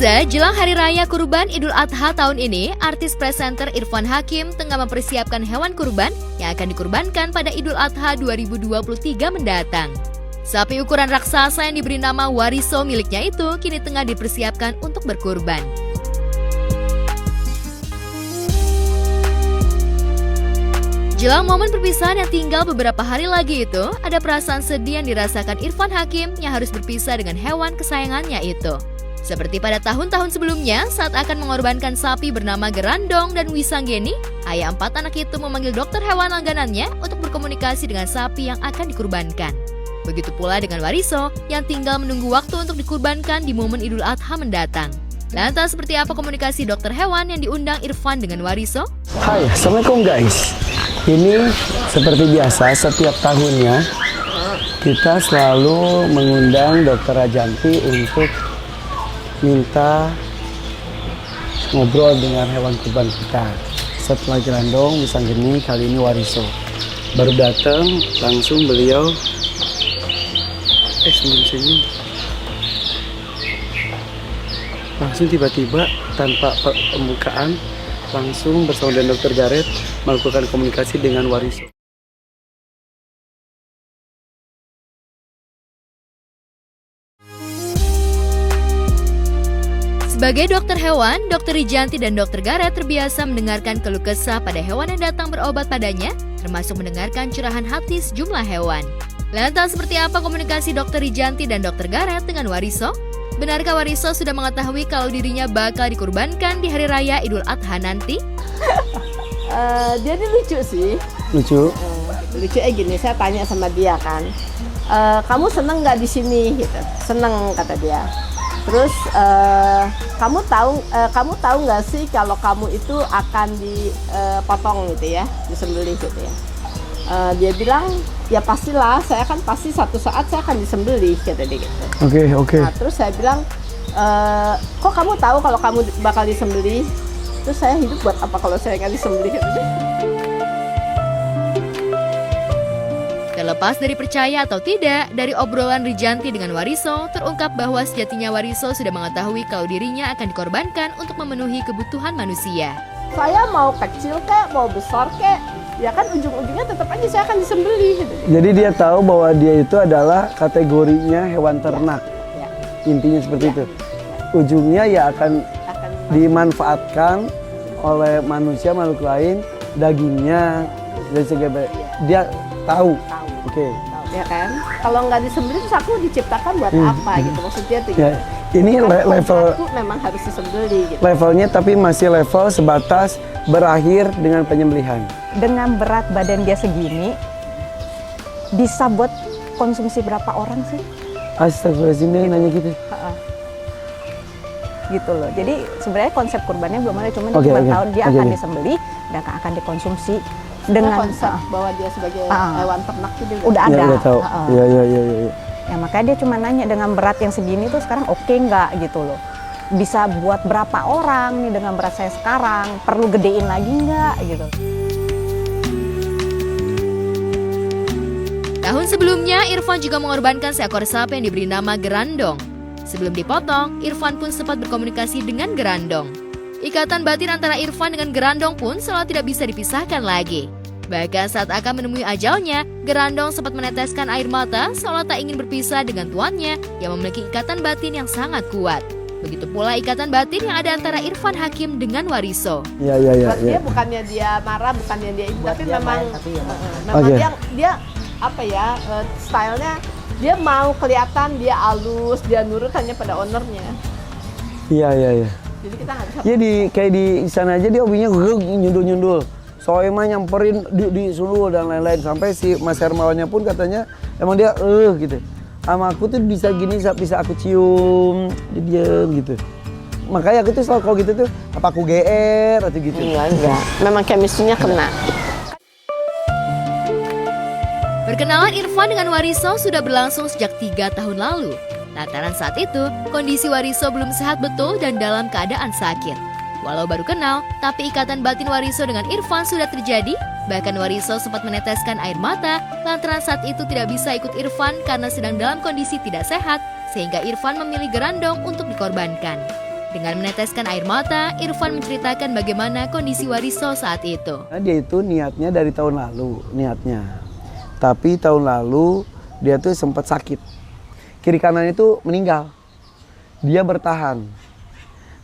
Pemirsa, jelang Hari Raya Kurban Idul Adha tahun ini, artis presenter Irfan Hakim tengah mempersiapkan hewan kurban yang akan dikurbankan pada Idul Adha 2023 mendatang. Sapi ukuran raksasa yang diberi nama Wariso miliknya itu kini tengah dipersiapkan untuk berkurban. Jelang momen perpisahan yang tinggal beberapa hari lagi itu, ada perasaan sedih yang dirasakan Irfan Hakim yang harus berpisah dengan hewan kesayangannya itu. Seperti pada tahun-tahun sebelumnya, saat akan mengorbankan sapi bernama Gerandong dan Wisanggeni, ayah 4 anak itu memanggil dokter hewan langganannya untuk berkomunikasi dengan sapi yang akan dikurbankan. Begitu pula dengan Wariso yang tinggal menunggu waktu untuk dikurbankan di momen Idul Adha mendatang. Lantas seperti apa komunikasi dokter hewan yang diundang Irfan dengan Wariso? Hai, Assalamualaikum guys. Ini seperti biasa setiap tahunnya kita selalu mengundang Dokter Rajanti untuk minta ngobrol dengan hewan kurban kita. Setelah Gerandong, Wisanggeni, kali ini Wariso. Baru datang, langsung beliau senyum-senyum. Langsung tiba-tiba tanpa pembukaan, langsung bersama dengan Dr. Gareth melakukan komunikasi dengan Wariso. Sebagai dokter hewan, Dr. Rijanti dan Dr. Gareth terbiasa mendengarkan keluh kesah pada hewan yang datang berobat padanya, termasuk mendengarkan curahan hati sejumlah hewan. Lantas seperti apa komunikasi Dr. Rijanti dan Dr. Gareth dengan Wariso? Benarkah Wariso sudah mengetahui kalau dirinya bakal dikurbankan di Hari Raya Idul Adha nanti? Dia ini lucu sih. Lucu? Lucunya gini, saya tanya sama dia kan, kamu seneng nggak di sini? Gitu. Seneng kata dia. Terus kamu tahu nggak sih kalau kamu itu akan dipotong gitu ya, disembelih gitu ya? Dia bilang ya pastilah, saya kan pasti satu saat saya akan disembelih kata dia gitu. Oke. Nah, terus saya bilang kok kamu tahu kalau kamu bakal disembelih? Terus saya hidup buat apa kalau saya nggak disembelih? Gitu. Terlepas dari percaya atau tidak, dari obrolan Rijanti dengan Wariso, terungkap bahwa sejatinya Wariso sudah mengetahui kalau dirinya akan dikorbankan untuk memenuhi kebutuhan manusia. Saya mau kecil kek, mau besar kek, ya kan ujung-ujungnya tetap aja saya akan disembelih. Gitu. Jadi dia tahu bahwa dia itu adalah kategorinya hewan ternak. Ya. Intinya seperti itu. Ujungnya ya akan dimanfaatkan oleh manusia, makhluk lain, dagingnya dan sebagainya. Dia tahu. Oke. Ya kan? Kalau nggak disembelih terus aku diciptakan buat apa gitu maksudnya tuh. Ya, ini level aku memang harus disembelih gitu. Levelnya tapi masih level sebatas berakhir dengan penyembelihan. Dengan berat badan dia segini, bisa buat konsumsi berapa orang sih? Astagfirullahaladzim, dia nanya gitu. Gitu loh. Jadi sebenarnya konsep kurbannya belum ada, cuma Oke. tahu dia akan disembelih dan akan dikonsumsi dengan konsep bahwa dia sebagai hewan ternak itu udah ada. Ya, udah tahu. Iya. Ya makanya dia cuma nanya dengan berat yang segini tuh sekarang oke nggak gitu loh. Bisa buat berapa orang nih dengan berat saya sekarang? Perlu gedein lagi nggak gitu? Tahun sebelumnya, Irfan juga mengorbankan seekor sapi yang diberi nama Gerandong. Sebelum dipotong, Irfan pun sempat berkomunikasi dengan Gerandong. Ikatan batin antara Irfan dengan Gerandong pun selalu tidak bisa dipisahkan lagi. Bahkan saat akan menemui ajalnya, Gerandong sempat meneteskan air mata seolah tak ingin berpisah dengan tuannya yang memiliki ikatan batin yang sangat kuat. Begitu pula ikatan batin yang ada antara Irfan Hakim dengan Wariso. Iya. Dia bukannya dia marah, bukannya dia itu, tapi memang dia apa ya, stylenya dia mau kelihatan dia halus, dia nurut hanya pada ownernya. Iya. Jadi kita nggak bisa. Dia kayak di sana aja dia hobinya nyundul. Soalnya mah nyamperin di sulul dan lain-lain, sampai si Mas Hermawannya pun katanya emang dia gitu. Sama aku tuh bisa gini, bisa aku cium, dia diem gitu. Makanya aku tuh selalu kalau gitu tuh apa aku GR atau gitu. Enggak. Memang chemistry-nya kena. Perkenalan Irfan dengan Wariso sudah berlangsung sejak 3 tahun lalu. Lantaran saat itu, kondisi Wariso belum sehat betul dan dalam keadaan sakit. Walau baru kenal, tapi ikatan batin Wariso dengan Irfan sudah terjadi. Bahkan Wariso sempat meneteskan air mata lantaran saat itu tidak bisa ikut Irfan karena sedang dalam kondisi tidak sehat, sehingga Irfan memilih Gerandong untuk dikorbankan. Dengan meneteskan air mata, Irfan menceritakan bagaimana kondisi Wariso saat itu. Nah, dia itu niatnya dari tahun lalu, niatnya. Tapi tahun lalu dia tuh sempat sakit. Kiri kanan itu meninggal. Dia bertahan.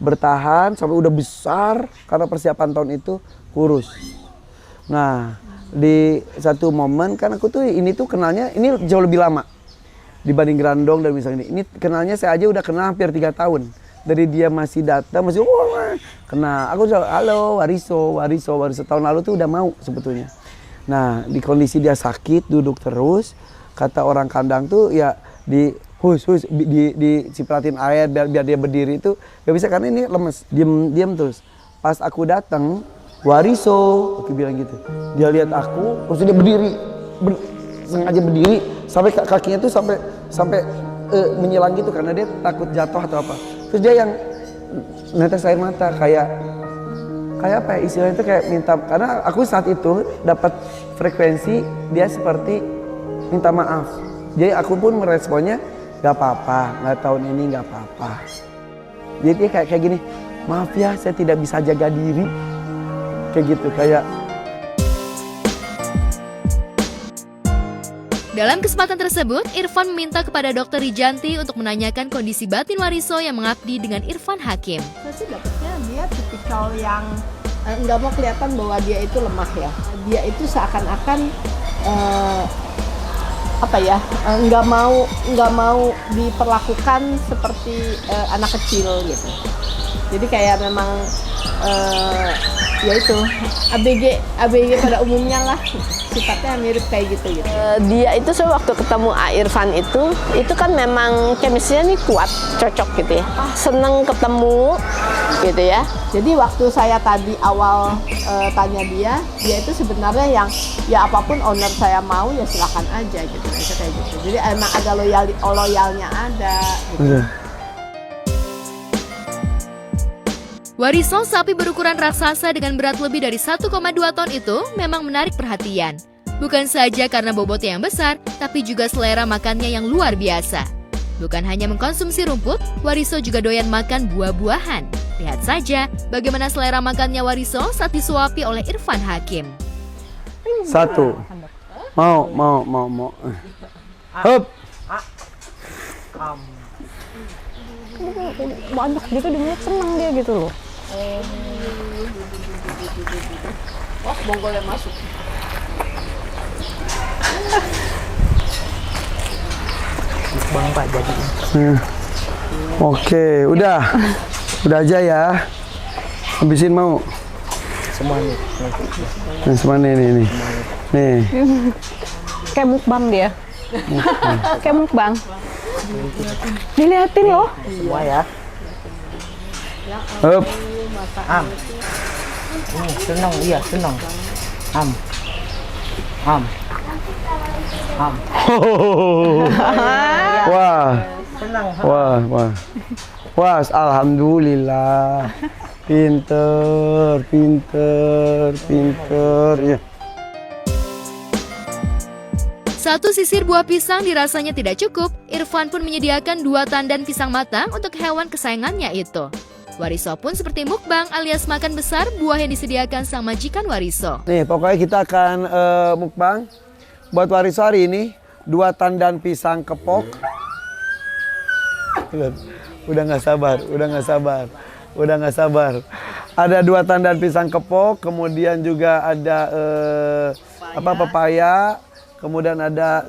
Bertahan sampai udah besar karena persiapan tahun itu kurus. Nah, di satu momen kan aku tuh ini tuh kenalnya ini jauh lebih lama dibanding Grandong dan misalnya ini kenalnya saya aja udah kenal hampir 3 tahun. Dari dia masih datang masih kena aku udah halo Wariso tahun lalu tuh udah mau sebetulnya. Nah, di kondisi dia sakit duduk terus, kata orang kandang tuh ya di dicipratin air biar dia berdiri itu gak bisa karena ini lemes, diam terus. Pas aku datang, Wariso, aku bilang gitu. Dia lihat aku, terus dia berdiri, sengaja berdiri sampai kakinya tuh sampai menyilang gitu karena dia takut jatuh atau apa. Terus dia yang netes air mata kayak apa ya istilahnya itu kayak minta, karena aku saat itu dapat frekuensi dia seperti minta maaf. Jadi aku pun meresponnya gak apa-apa, nggak tahun ini gak apa-apa. Jadi dia kayak gini, maaf ya saya tidak bisa jaga diri. Kayak gitu, kayak. Dalam kesempatan tersebut, Irfan meminta kepada Dr. Rijanti untuk menanyakan kondisi batin Wariso yang mengabdi dengan Irfan Hakim. Saya sih dapetnya dia tipikal yang nggak mau kelihatan bahwa dia itu lemah ya. Dia itu seakan-akan nggak mau diperlakukan seperti anak kecil gitu. Jadi kayak memang ya itu ABG pada umumnya lah, sifatnya mirip kayak gitu. Dia itu waktu ketemu Irfan itu kan memang chemistry-nya nih kuat, cocok gitu ya. Seneng ketemu gitu ya. Jadi waktu saya tadi awal tanya dia itu sebenarnya yang ya apapun owner saya mau ya silakan aja gitu, kayak gitu. Jadi emang ada loyalnya ada gitu. Wariso, sapi berukuran raksasa dengan berat lebih dari 1,2 ton itu memang menarik perhatian. Bukan saja karena bobotnya yang besar, tapi juga selera makannya yang luar biasa. Bukan hanya mengkonsumsi rumput, Wariso juga doyan makan buah-buahan. Lihat saja bagaimana selera makannya Wariso saat disuapi oleh Irfan Hakim. Satu. Mau. Hup. Banyak gitu di mulut, seneng dia gitu loh. Oh, bonggolnya masuk. Bang Pak jadi. Oke, udah aja ya. Habisin mau. Semuanya. Nah, semuanya ini. Nih. Kayak mukbang dia. Kayak mukbang. Dilihatin loh. Semua ya. Hup. Senang, iya senang. Wah, alhamdulillah. Pinter ya. Satu sisir buah pisang dirasanya tidak cukup, Irfan pun menyediakan 2 tandan pisang matang untuk hewan kesayangannya itu. Wariso pun seperti mukbang alias makan besar buah yang disediakan sang majikan Wariso. Nih, pokoknya kita akan mukbang. Buat Wariso hari ini 2 tandan pisang kepok. Udah nggak sabar. Ada 2 tandan pisang kepok, kemudian juga ada pepaya, kemudian ada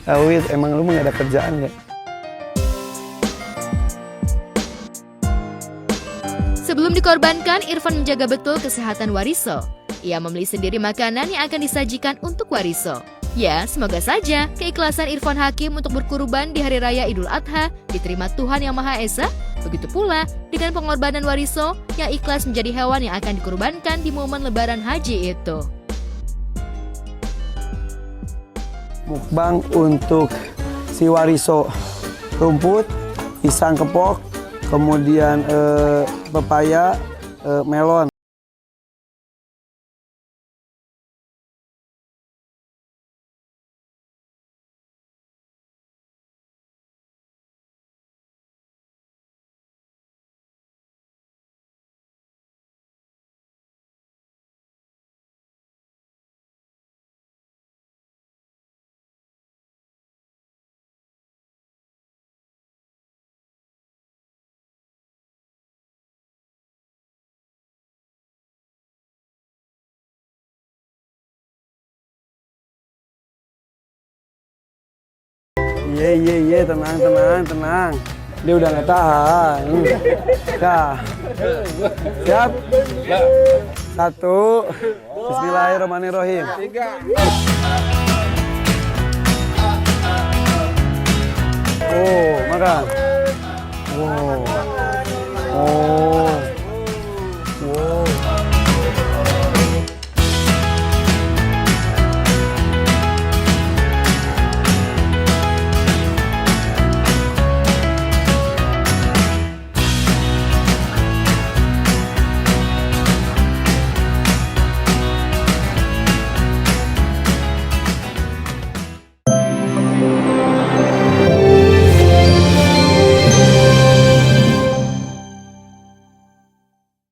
Wid, emang lu nggak ada kerjaan ya? Sebelum dikorbankan, Irfan menjaga betul kesehatan Wariso. Ia membeli sendiri makanan yang akan disajikan untuk Wariso. Ya, semoga saja keikhlasan Irfan Hakim untuk berkurban di Hari Raya Idul Adha diterima Tuhan Yang Maha Esa Begitu pula dengan pengorbanan Wariso yang ikhlas menjadi hewan yang akan dikurbankan di momen lebaran haji itu. Mukbang untuk si Wariso, rumput, pisang kepok, kemudian pepaya, melon. Ye, tenang. Dia udah nggak tahan. Dah. Siap? Satu. Bismillahirrahmanirrahim. Oh, makan. Oh.